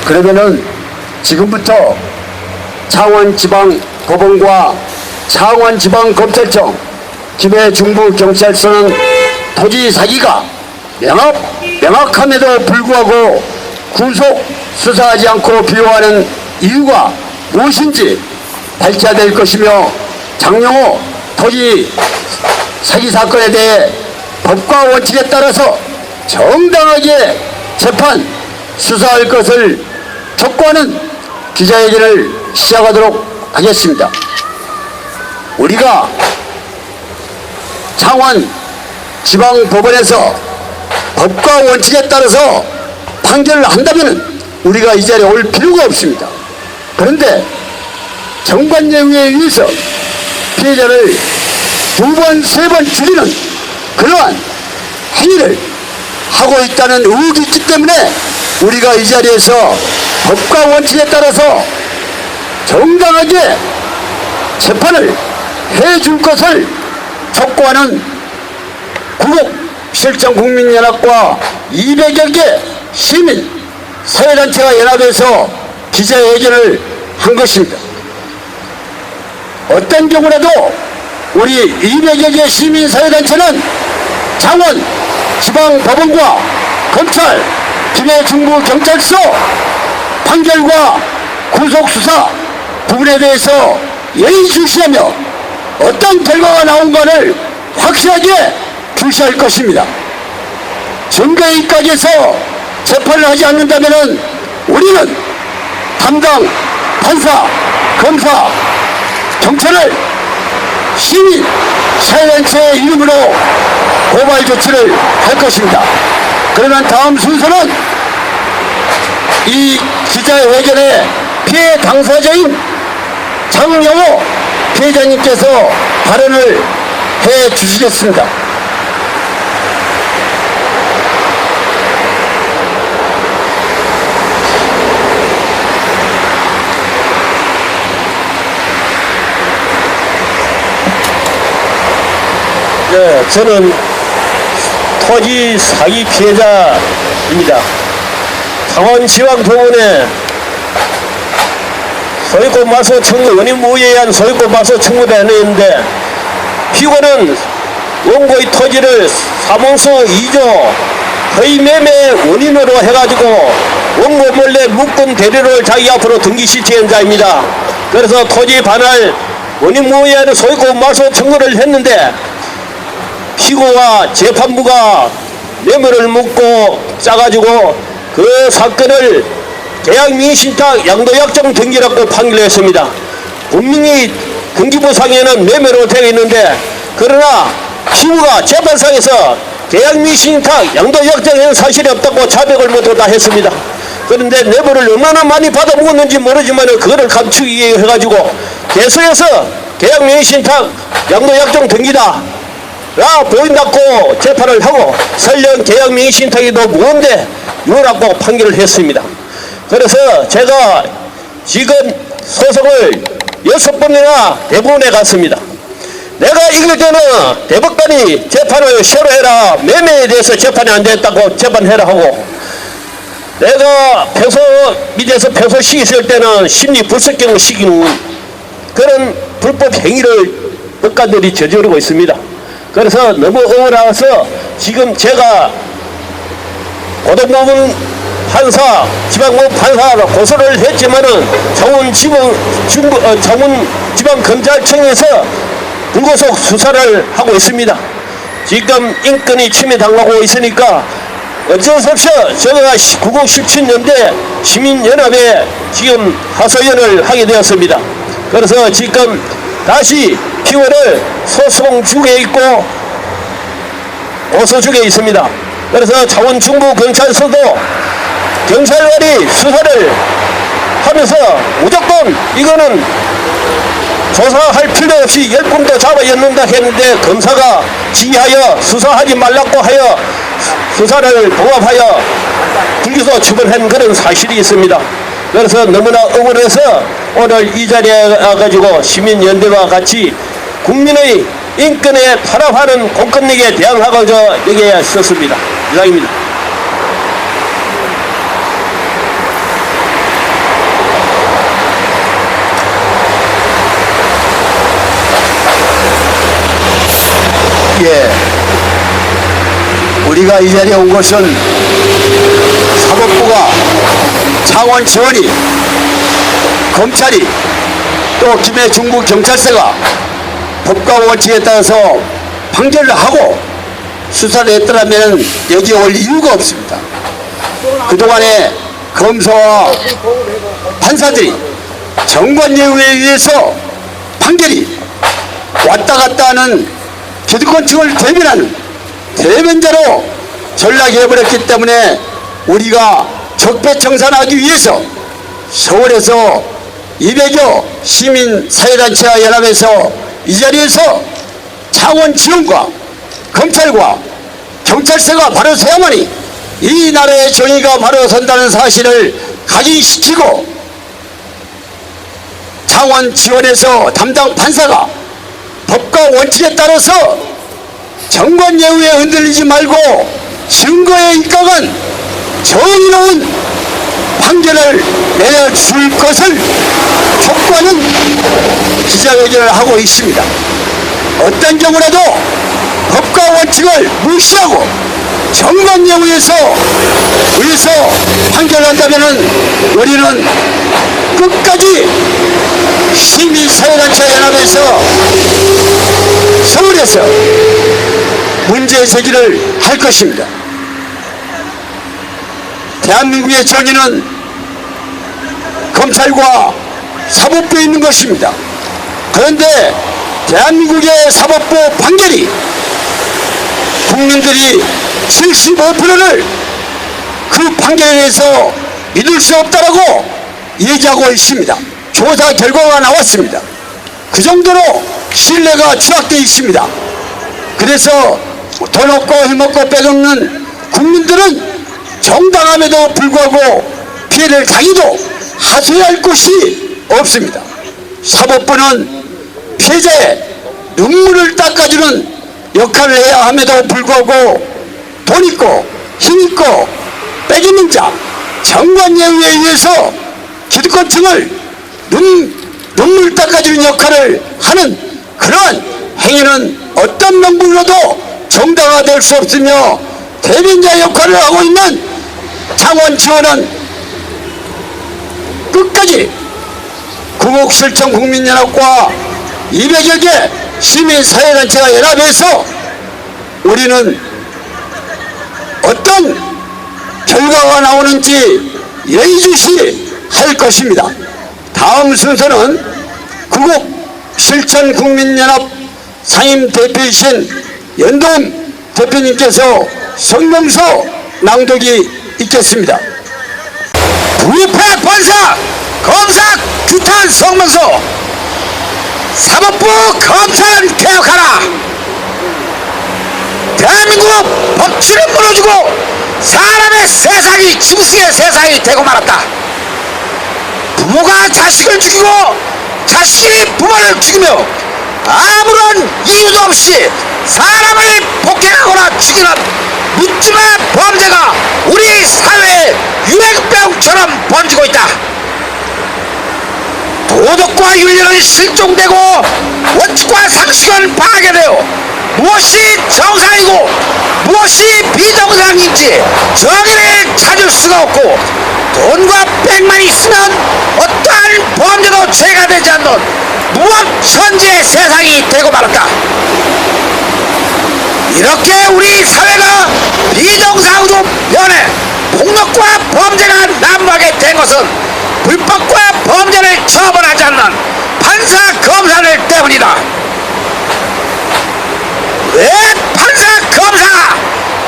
그러면은 지금부터 창원지방법원과 창원지방검찰청, 김해중부경찰서는 토지 사기가 명확함에도 불구하고 구속 수사하지 않고 비호하는 이유가 무엇인지 밝혀야 될 것이며, 장용호 토지 사기 사건에 대해 법과 원칙에 따라서 정당하게 재판 수사할 것을 촉구하는 기자회견을 시작하도록 하겠습니다. 우리가 창원지방법원에서 법과 원칙에 따라서 판결을 한다면 우리가 이 자리에 올 필요가 없습니다. 그런데 정관 내용에 의해서 피해자를 2번, 3번 죽이는 그러한 행위를 하고 있다는 의혹이 있기 때문에 우리가 이 자리에서 법과 원칙에 따라서 정당하게 재판을 해줄 것을 촉구하는 구국실정국민연합과 200여 개 시민 사회단체가 연합해서 기자회견을 한 것입니다. 어떤 경우라도 우리 200여 개 시민 사회단체는 창원 지방법원과 검찰, 김해중부경찰서 판결과 구속수사 부분에 대해서 예의주시하며 어떤 결과가 나온가를 확실하게 주시할 것입니다. 증거에 입각해서 재판을 하지 않는다면 우리는 담당 판사, 검사, 경찰을 시민 사회단체의 이름으로 고발 조치를 할 것입니다. 그러면 다음 순서는 이 기자회견의 피해 당사자인 장용호 피해자님께서 발언을 해 주시겠습니다. 네, 저는 토지 사기 피해자입니다. 창원지방법원에 소유권 말소 청구, 원인무효에 의한 소유권 말소 청구를 해냈는데, 피고는 원고의 토지를 사무소 2조 허위 매매 원인으로 해가지고 원고 몰래 묶은 대리를 자기 앞으로 등기시키는 자입니다. 그래서 토지 반할 원인무효에 의한 소유권 말소 청구를 했는데, 피고와 재판부가 뇌물을 묻고 짜가지고 그 사건을 계약민의신탁 양도약정 등기라고 판결했습니다. 분명히 등기부상에는 뇌물로 되어 있는데, 그러나 피고가 재판상에서 계약민의신탁 양도약정에는 사실이 없다고 자백을 모두 다 했습니다. 그런데 뇌물을 얼마나 많이 받아먹었는지 모르지만 그거를 감추기 위해 해가지고 계속해서 계약민의신탁 양도약정 등기다 라 보인다고 재판을 하고, 설령 계약민의신탁이 더 무언데 이거라고 판결을 했습니다. 그래서 제가 지금 소송을 6번이나 대법원에 갔습니다. 내가 이길 때는 대법관이 재판을 새로 해라, 매매에 대해서 재판이 안 됐다고 재판해라 하고, 내가 패소 밑에서 패소시 있을 때는 심리불석경을 시키는 그런 불법 행위를 법관들이 저지르고 있습니다. 그래서 너무 억울해서 지금 제가 고등법원 판사, 지방법원 판사로 고소를 했지만은 창원지방검찰청에서 불구속 수사를 하고 있습니다. 지금 인권이 침해당하고 있으니까 어쩔 수 없이 제가 1917년대 시민연합에 지금 하소연을 하게 되었습니다. 그래서 지금 다시 피고를 소송 중에 있고 고소 중에 있습니다. 그래서 창원중부경찰서도 경찰관이 수사를 하면서 무조건 이거는 조사할 필요 없이 10건도 잡아였는다 했는데, 검사가 지휘하여 수사하지 말라고 하여 수사를 봉합하여 불기소 처분한 그런 사실이 있습니다. 그래서 너무나 억울해서 오늘 이 자리에 와가지고 시민연대와 같이 국민의 인권에 탄압하는 공권력에 대항하고자 여기에 섰습니다. 이상입니다. 예, 우리가 이 자리에 온 것은 사법부가, 창원 지원이, 검찰이, 또 김해 중부경찰서가 법과 원칙에 따라서 판결을 하고 수사를 했더라면 여기에 올 이유가 없습니다. 그동안에 검사와 판사들이 정관예우에 의해서 판결이 왔다 갔다 하는 기득권층을 대변하는 대변자로 전락해버렸기 때문에 우리가 적폐청산하기 위해서 서울에서 200여 시민사회단체와 연합해서 이 자리에서 창원 지원과 검찰과 경찰서가 바로 서야만이 이 나라의 정의가 바로 선다는 사실을 각인시키고, 창원 지원에서 담당 판사가 법과 원칙에 따라서 정관예우에 흔들리지 말고 증거에 입각한 정의로운 판결을 내려줄 것을 촉구하는 기자회견을 하고 있습니다. 어떤 경우라도 법과 원칙을 무시하고 정관예우에서 판결한다면 우리는 끝까지 시민사회단체연합에서 서울에서 문제 제기를 할 것입니다. 대한민국의 정의는 검찰과 사법부에 있는 것입니다. 그런데 대한민국의 사법부 판결이 국민들이 75%를 그 판결에 대해서 믿을 수 없다라고 얘기하고 있습니다. 조사 결과가 나왔습니다. 그 정도로 신뢰가 추락되어 있습니다. 그래서 돈 없고 힘없고 빼먹는 국민들은 정당함에도 불구하고 피해를 당해도 하소연할 곳이 없습니다. 사법부는 피해자의 눈물을 닦아주는 역할을 해야 함에도 불구하고 돈 있고 힘 있고 빼기는 자, 정관예우에 의해서 기득권층을 눈물 닦아주는 역할을 하는 그러한 행위는 어떤 명분으로도 정당화될 수 없으며, 대변자 역할을 하고 있는 창원 지원은 끝까지 구국실천국민연합과 200여 개 시민사회단체가 연합해서 우리는 어떤 결과가 나오는지 예의주시 할 것입니다. 다음 순서는 구국실천국민연합 상임대표이신 연동 대표님께서 성명서 낭독이 있겠습니다. 부패 본사 검사 규탄 성명서. 사법부 검찰은 개혁하라. 대한민국 법치를 무너지고 사람의 세상이 짐승의 세상이 되고 말았다. 부모가 자식을 죽이고 자식이 부모를 죽이며 아무런 이유도 없이 사람을 폭행하거나 죽이는 묻지마 범죄가 우리 사회에 유행병처럼 번지고 있다. 도덕과 윤리는 실종되고 원칙과 상식은 파괴되어 무엇이 정상이고 무엇이 비정상인지 정의를 찾을 수가 없고, 돈과 백만 있으면 어떠한 범죄도 죄가 되지 않는 무법천지의 세상이 되고 말았다. 이렇게 우리 사회가 비정상으로 변해 폭력과 범죄가 난무하게 된 것은 불법과 범죄를 처벌하지 않는 판사 검사들 때문이다. 왜 판사 검사가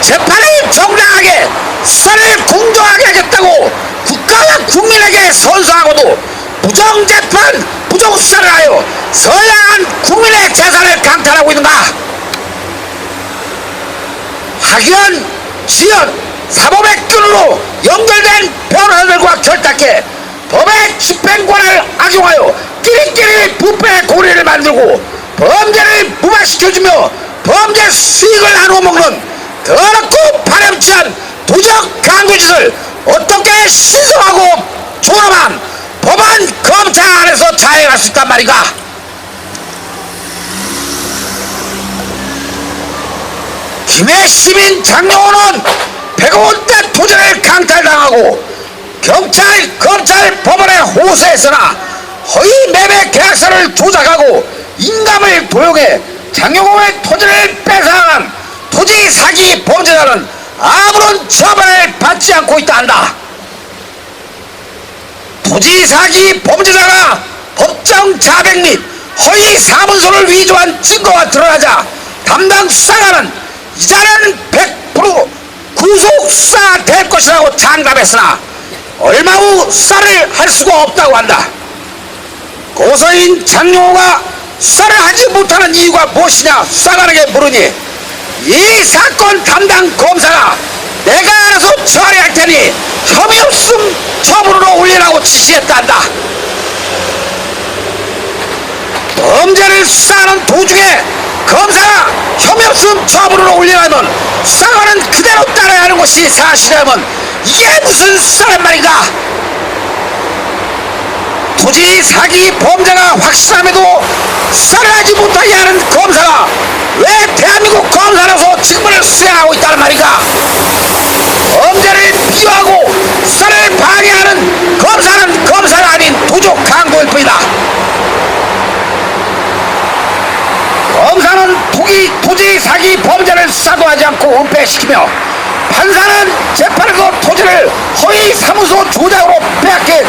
재판을 정당하게 수사를 공정하게 하겠다고 국가와 국민에게 선서하고도 부정재판 부정수사를 하여 선량한 국민의 재산을 강탈하고 있는가? 학연, 지연, 사법의 끈으로 연결된 변호사들과 결탁해 법의 집행권을 악용하여 끼리끼리 부패 고리를 만들고 범죄를 무마시켜주며 범죄 수익을 나누어 먹는 더럽고 파렴치한 도적 강도짓을 어떻게 신성하고 존엄한 법안 검찰 안에서 자행할 수 있단 말인가? 김해 시민 장영호는 100원대 토지를 강탈당하고 경찰, 검찰, 법원에 호소했으나 허위 매매 계약서를 조작하고 인감을 도용해 장영호의 토지를 뺏어간 토지 사기 범죄자는 아무런 처벌을 받지 않고 있다 한다. 토지 사기 범죄자가 법정 자백 및 허위 사문서를 위조한 증거가 드러나자 담당 수사관은 이자는 100% 구속 수사될 것이라고 장담했으나 얼마 후 수사를 할 수가 없다고 한다. 고소인 장영호가 수사를 하지 못하는 이유가 무엇이냐 수사관에게 물으니 이 사건 담당 검사가 내가 알아서 처리할 테니 혐의 없음 처분으로 올리라고 지시했단다. 범죄를 수사하는 도중에 검사가 혐의 없음 처분으로 올리라면 수사관은 그대로 따라야 하는 것이 사실이라면 이게 무슨 수사란 말인가? 토지 사기 범죄가 확실함에도 수사를 하지 못하게 하는 검사가 왜 대한민국 검사로서 직무를 수행하고 있다는 말인가? 범죄를 비호하고 수사를 방해하는 검사는 검사가 아닌 부족 강도일 뿐이다. 검사는 토지 사기 범죄를 수사도 하지 않고 은폐시키며 판사는 재판에서 토지를 허위 사무소 조작으로 빼앗긴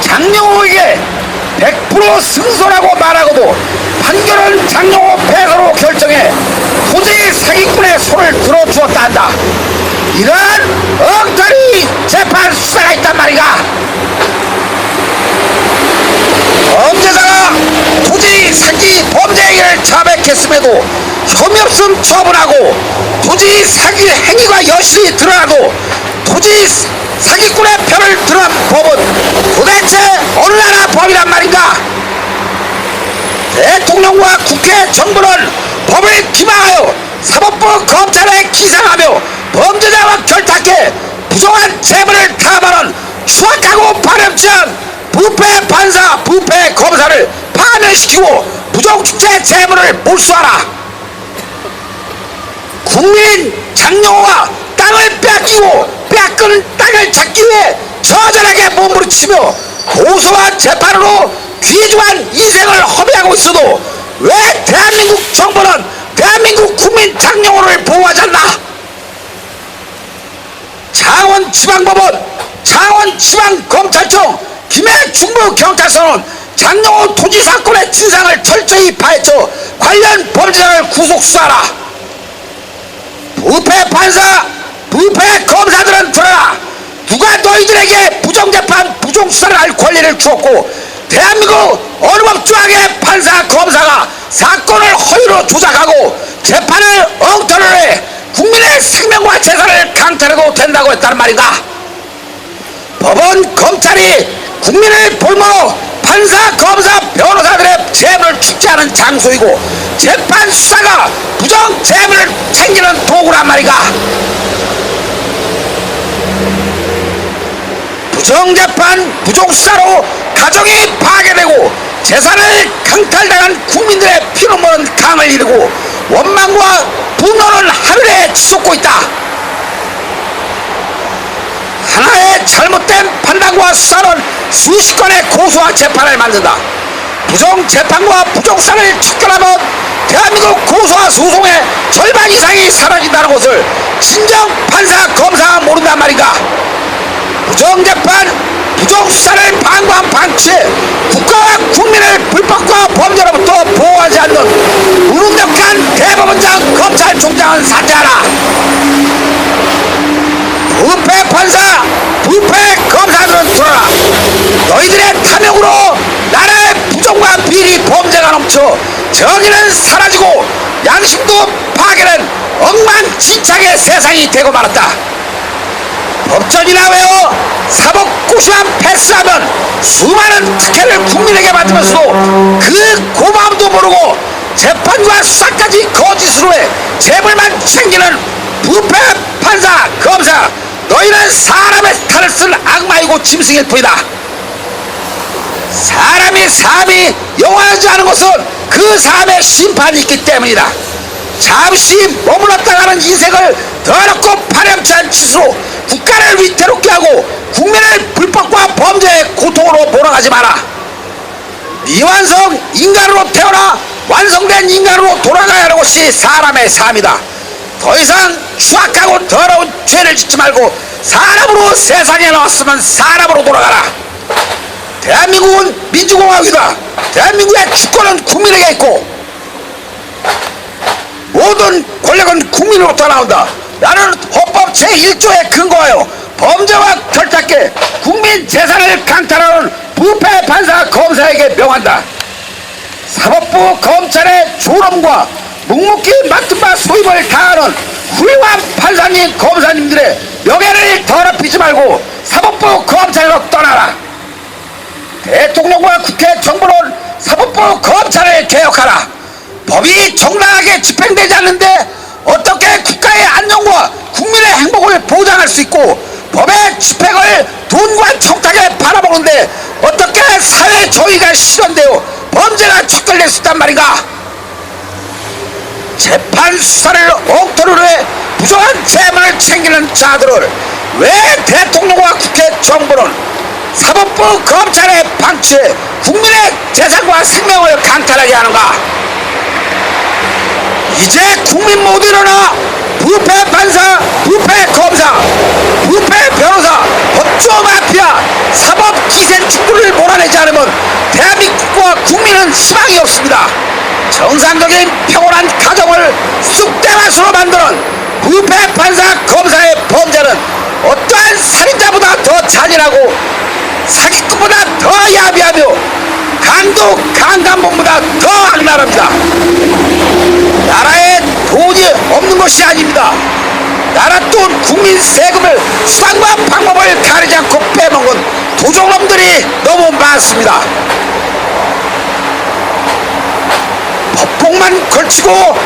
장영호에게 100% 승소라고 말하고도 판결은 장영호 패소로 결정해 토지 사기꾼의 손을 들어주었다 한다. 이러한 엉터리 재판 수사가 있단 말이가. 범죄자가 토지 사기 범죄 행위를 자백했음에도 혐의 없음 처분하고 토지 사기 행위가 여실히 드러나도 토지 사기꾼의 편을 드러난 법은 도대체 어느 나라 법이란 말인가? 대통령과 국회 정부는 법을 기망하여 사법부 검찰에 기상하며 범죄자와 결탁해 부정한 재물을 탐하는 추악하고 파렴치한 부패 판사, 부패 검사를 파면시키고 부정축제 재물을 몰수하라. 국민 장영호가 땅을 빼앗기고 빼앗긴 땅을 찾기 위해 처절하게 몸부림치며 고소와 재판으로 귀중한 인생을 허비하고 있어도 왜 대한민국 정부는 대한민국 국민 장영호를 보호하지 않나? 창원지방법원, 창원지방검찰청, 김해중부경찰서는 장영호 토지 사건의 진상을 철저히 파헤쳐 관련 범죄자를 구속 수사하라. 부패 판사, 부패 검사들은 들어라. 누가 너희들에게 부정재판, 부정수사를 할 권리를 주었고 대한민국 어느 법조항의 판사, 검사가 사건을 허위로 조작하고 재판을 엉터리로 해 국민의 생명과 재산을 강탈해도 된다고 했다는 말인가? 법원, 검찰이 국민을 볼모로 판사, 검사, 변호사들의 재물을 축제하는 장소이고 재판 수사가 부정 재물을 챙기는 도구란 말인가? 부정재판, 부정수사로 가정이 파괴되고 재산을 강탈당한 국민들의 피눈물은 강을 이루고 원망과 분노는 하늘에 치솟고 있다. 하나의 잘못된 판단과 수사는 수십 건의 고소와 재판을 만든다. 부정재판과 부정수사를 척결하면 대한민국 고소와 소송의 절반 이상이 사라진다는 것을 진정 판사, 검사가 모른단 말인가? 부정재판, 부정수사를 방관 방치해 국가와 국민을 불법과 범죄로부터 보호하지 않는 무능력한 대법원장, 검찰총장은 사퇴하라. 부패 판사, 부패 검사들은 들어라. 너희들의 탐욕으로 나라의 부정과 비리, 범죄가 넘쳐 정의는 사라지고 양심도 파괴된 엉망진창의 세상이 되고 말았다. 법전이나 외워 사법고시만 패스하면 수많은 특혜를 국민에게 받으면서도 그 고마움도 모르고 재판과 수사까지 거짓으로 해 재물만 챙기는 부패 판사, 검사, 너희는 사람의 탈을 쓴 악마이고 짐승일 뿐이다. 사람이 삶이 영원하지 않은 것은 그 삶의 심판이 있기 때문이다. 잠시 머물렀다가는 인생을 더럽고 파렴치 않은 짓으로 국가를 위태롭게 하고 국민을 불법과 범죄의 고통으로 몰아가지 마라. 미완성 인간으로 태어나 완성된 인간으로 돌아가야 하는 것이 사람의 삶이다. 더 이상 추악하고 더러운 죄를 짓지 말고 사람으로 세상에 나왔으면 사람으로 돌아가라. 대한민국은 민주공화국이다. 대한민국의 주권은 국민에게 있고 모든 권력은 국민으로부터 나온다. 나는 헌법 제1조에 근거하여 범죄와 결탁해 국민 재산을 강탈하는 부패 판사 검사에게 명한다. 사법부 검찰의 조롱과 묵묵히 맡은 바 소임을 다하는 훌륭한 판사님 검사님들의 명예를 더럽히지 말고 사법부 검찰로 떠나라. 대통령과 국회 정부는 사법부 검찰을 개혁하라. 법이 정당하게 집행되지 않는데 어떻게 국가의 안녕과 국민의 행복을 보장할 수 있고 법의 집행을 돈과 청탁에 팔아먹는데 어떻게 사회 정의가 실현되어 범죄가 척결될 수 있단 말인가. 재판 수사를 엉터리로 해 부정한 재물을 챙기는 자들을 왜 대통령과 국회 정부는 사법부 검찰의 방치에 국민의 재산과 생명을 강탈하게 하는가. 이제 국민 모두 일어나 부패 판사, 부패 검사, 부패 변호사, 법조 마피아, 사법 기생충들을 몰아내지 않으면 대한민국과 국민은 희망이 없습니다. 정상적인 평온한 가정을 쑥대밭으로 만드는 부패 판사 검사의 범죄는 어떠한 살인자보다 더 잔인하고 사기꾼보다 더 야비하며 강도 강간범보다 더 악랄합니다. 나라에 돈이 없는 것이 아닙니다. 나라 돈 국민 세금을 수단과 방법을 가리지 않고 빼먹은 도적놈들이 너무 많습니다. 법복만 걸치고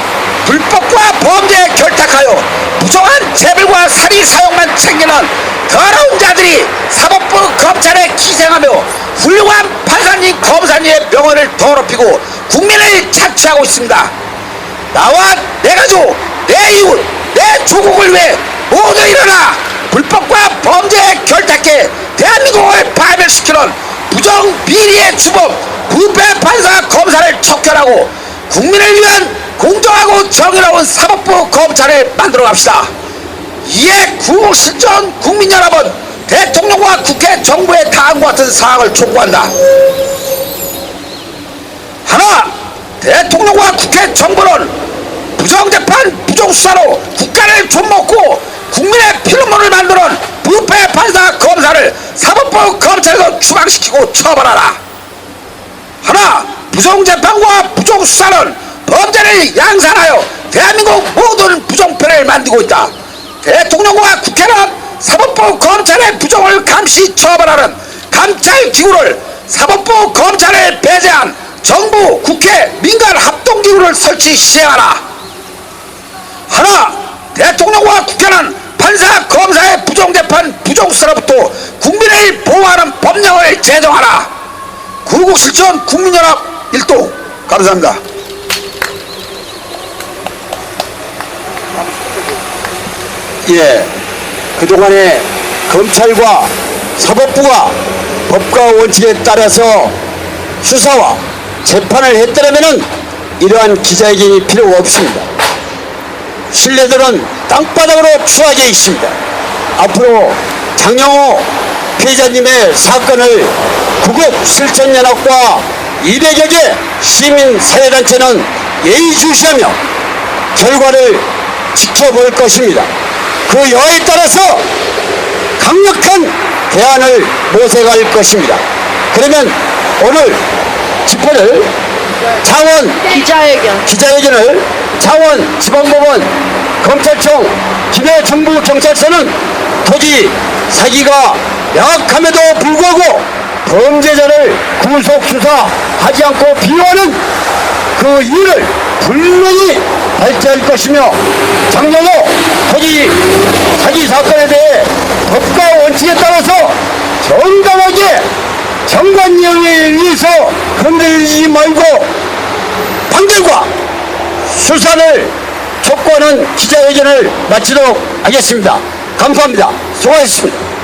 불법과 범죄에 결탁하여 부정한 재벌과 사리 사용만 챙기는 더러운 자들이 사법부 검찰에 기생하며 훌륭한 판사님 검사님의 명예를 더럽히고 국민을 착취하고 있습니다. 나와 내 가족, 내 이웃, 내 조국을 위해 모두 일어나 불법과 범죄에 결탁해 대한민국을 파멸시키는 부정 비리의 주범 부패 판사 검사를 척결하고 국민을 위한 공정하고 정의로운 사법부 검찰을 만들어 갑시다. 이에 구실전 국민 여러분, 대통령과 국회 정부의 다음과 같은 사항을 촉구한다. 하나, 대통령과 국회 정부는 부정재판 부정수사로 국가를 좀먹고 국민의 피눈물을 만드는 부패 판사 검사를 사법부 검찰로 추방시키고 처벌하라. 하나, 부정재판과 부정수사는 범죄를 양산하여 대한민국 모든 부정편을 만들고 있다. 대통령과 국회는 사법부 검찰의 부정을 감시 처벌하는 감찰기구를 사법부 검찰을 배제한 정부, 국회, 민간 합동기구를 설치 시행하라. 하나, 대통령과 국회는 판사, 검사의 부정재판, 부정수사로부터 국민을 보호하는 법령을 제정하라. 구국실천 국민연합 일동 감사합니다. 예, 그동안에 검찰과 사법부가 법과 원칙에 따라서 수사와 재판을 했더라면 이러한 기자회견이 필요가 없습니다. 신뢰들은 땅바닥으로 추하게 있습니다. 앞으로 장영호 피해자님의 사건을 구국실천연합과 200여 개 시민사회단체는 예의주시하며 결과를 지켜볼 것입니다. 그 여하에 따라서 강력한 대안을 모색할 것입니다. 그러면 오늘 집회를 기자회견을 창원지방법원 검찰청 김해정부경찰서는 토지 사기가 명확함에도 불구하고 범죄자를 구속 수사하지 않고 비호하는 그 이유를 분명히 발제할 것이며 장영호 토지 사기 사건에 대해 법과 원칙에 따라서 정당하게 정관령에 의해서 흔들리지 말고 판결과 수사를 촉구하는 기자회견을 마치도록 하겠습니다. 감사합니다. 수고하셨습니다.